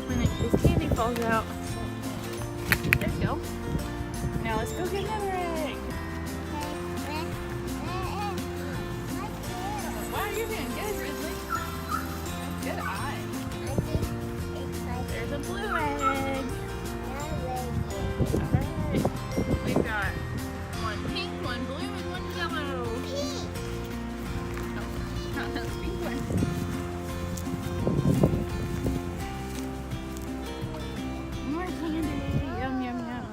open it because candy falls out. There you go. Now let's go get another egg. Wow, you're doing good, Ridley. That's good eye. There's a blue egg. Alright. We've got one pink, one blue, and one yellow. Pink. Oh, not those pink ones. More candy. Yum, yum, yum.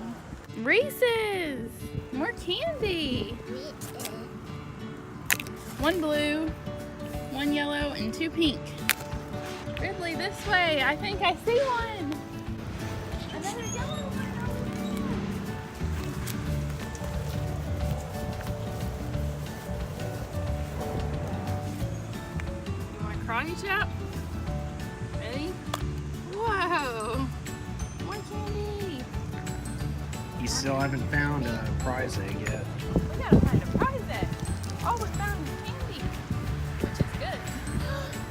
Reese's. More candy. One blue, one yellow, and two pink. Ridley, this way. I think I see one. Another yellow one. You want a karate chop? Ready? Whoa! More candy. You still haven't found a prize egg yet. We gotta find a prize egg. All we found was candy, which is good.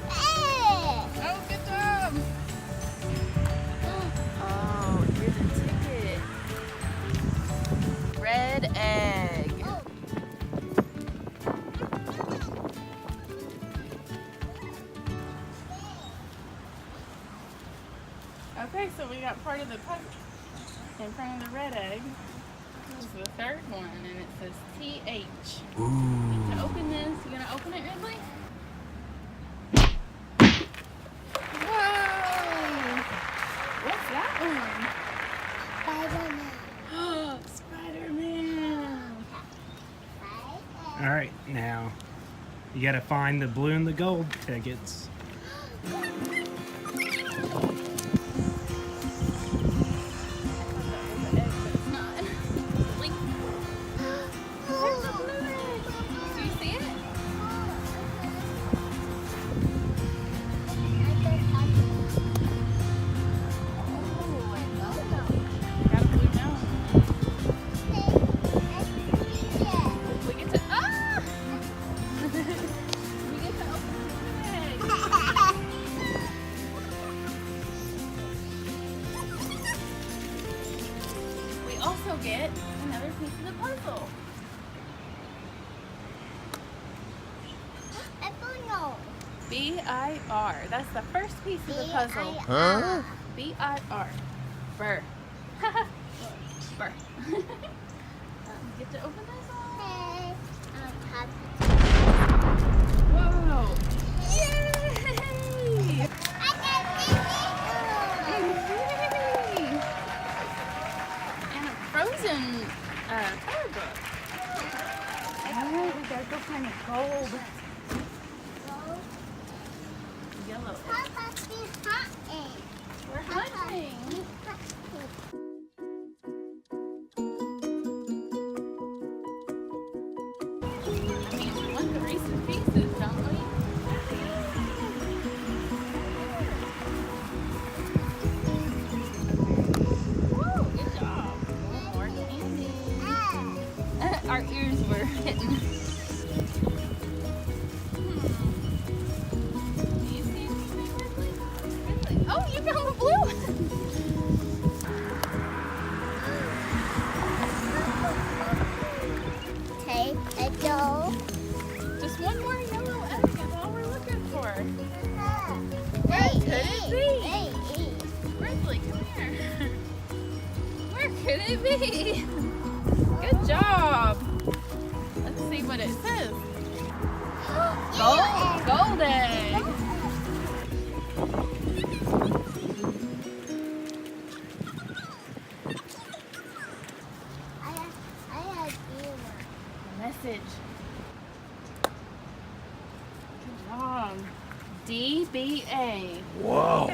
Oh, good job! Oh, here's a ticket. Red egg. Okay, so we got part of the puzzle in front of the red egg. This is the third one, and it says TH. Ooh. To open this, you gonna open it, Ridley? Whoa! What's that one? Spider-Man! All right, now you gotta find the blue and the gold tickets. Also get another piece of the puzzle. B-I-R. That's the first piece of the puzzle. Huh? B-I-R. Burr. Burr. Get to open this one. Whoa. Yay! Yay! Frozen color book. Oh, we gotta go find a gold. Yellow. We're hunting. I mean, we want the Reese's Pieces, don't we? Woo, good job. More candy. Our ears were hitting. Do you see anything, Ridley? Ridley? Oh, you found the blue one. Just one more yellow egg is all we're looking for. Where could it be? Ridley, come here. Where could it be? Good job. Let's see what it says. Gold egg. Message. Good job. DBA. Whoa.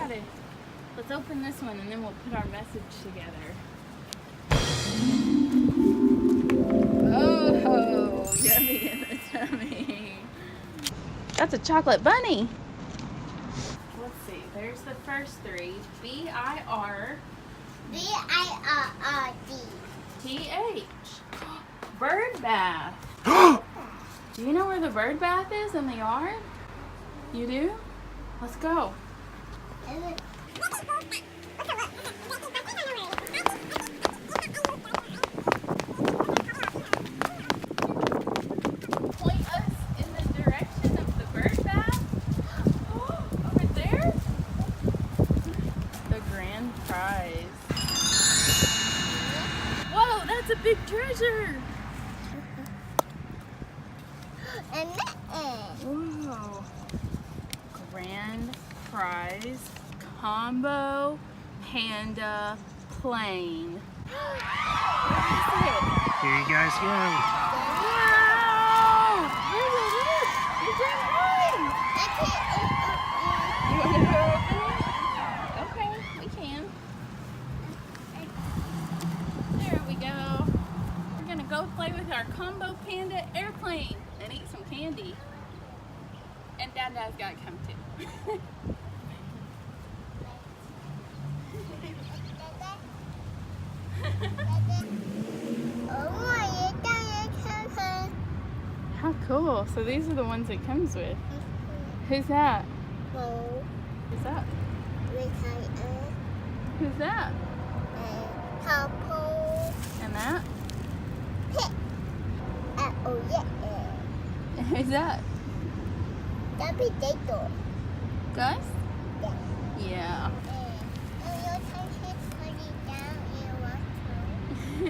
Let's open this one and then we'll put our message together. Oh, yummy in the tummy. That's a chocolate bunny. Let's see. There's the first three. B-I-R. B-I-R-R-D. T-H. Bird bath. Do you know where the bird bath is in the yard? You do? Let's go. Is it? grand prize. Whoa, that's a big treasure. Whoa. Grand prize combo Panda plane. What is it? Here you guys go. Wow! Look! You're doing fine! You want to go open it? Okay, we can. There we go. We're gonna go play with our combo Panda Airplane and eat some candy. And Dada's gotta come too. How cool. So these are the ones it comes with. Who's that? Who's that? Who's that? And that? And who's that? Gus? Yeah. You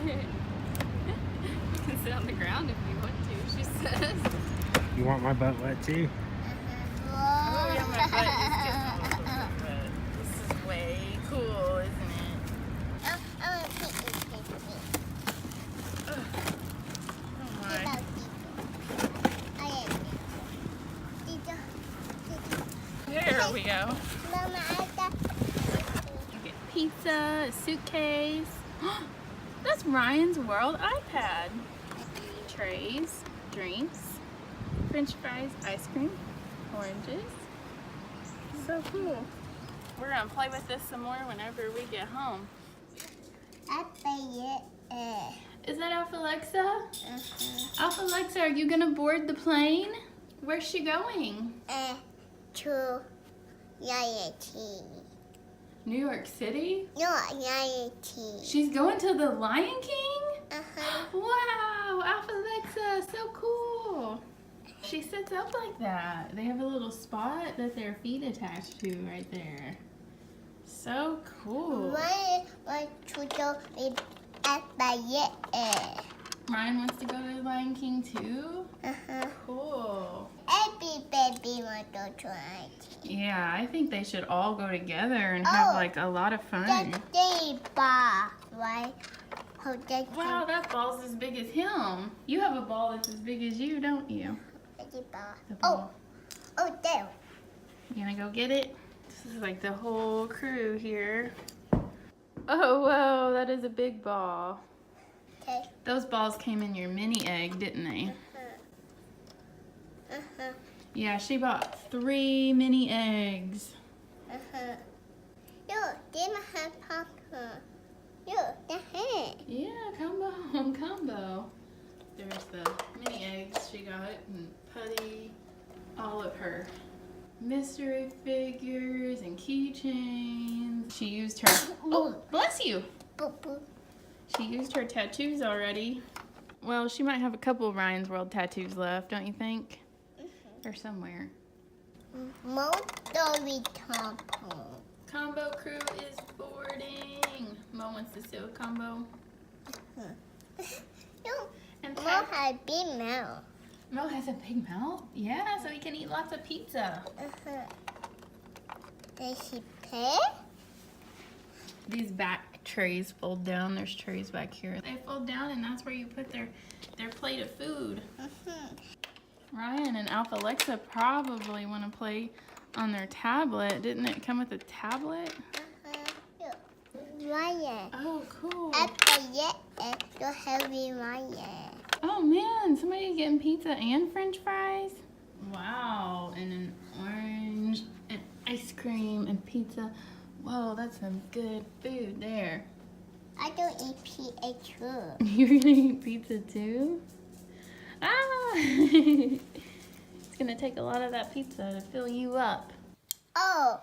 can sit on the ground if you want to, she says. You want my butt wet too? Oh yeah, my butt is getting a little bit wet. This is way cool, isn't it? Oh my. There we go. You get pizza, a suitcase. That's Ryan's World iPad. Trays, drinks, French fries, ice cream, oranges. So cool. We're gonna play with this some more whenever we get home. Is that Alpha Alexa? Alpha Alexa, are you gonna board the plane? Where's she going? To New York City? No, She's going to the Lion King? Wow, Alpha Alexa, so cool. She sits up like that. They have a little spot that their feet attached to right there. So cool. Ryan wants to go to the Lion King too? Cool. Every baby wants to try. Yeah, I think they should all go together and have like a lot of fun. That's ball, right? Wow, that ball's as big as him. You have a ball that's as big as you, don't you? The ball. Oh, there. You gonna go get it? This is like the whole crew here. Oh, whoa, that is a big ball. Okay. Those balls came in your mini egg, didn't they? Yeah, she bought 3 mini eggs. Look, they might have popcorn. Look, the head. Yeah, combo. There's the mini eggs she got, and Putty, all of her mystery figures and keychains. She used her, oh, bless you. Boop, boop. She used her tattoos already. Well, she might have a couple of Ryan's World tattoos left, don't you think? Or somewhere. Combo crew is boarding. Mo wants to sit with Combo. And Mo has big mouth. Mo has a big mouth? Yeah, so he can eat lots of pizza. Does she pay? These back trays fold down. There's trays back here. They fold down, and that's where you put their plate of food. Ryan and Alpha Alexa probably want to play on their tablet. Didn't it come with a tablet? Ryan. Oh, cool. So heavy Ryan. Oh man, somebody's getting pizza and French fries? Wow, and an orange and ice cream and pizza. Whoa, that's some good food there. I don't eat pizza too. You're gonna eat pizza too? Ah! It's gonna take a lot of that pizza to fill you up. Oh,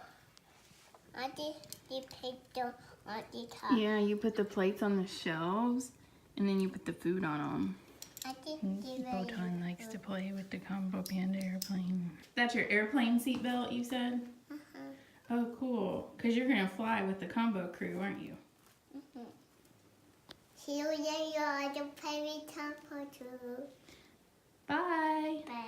I did the pizza on the top. Yeah, you put the plates on the shelves and then you put the food on them. I did the Botan likes to play with the Combo Panda Airplane. That's your airplane seatbelt, you said? Oh, cool. Because you're going to fly with the combo crew, aren't you? Mm-hmm. See you later. I don't play with Tom too. Bye. Bye.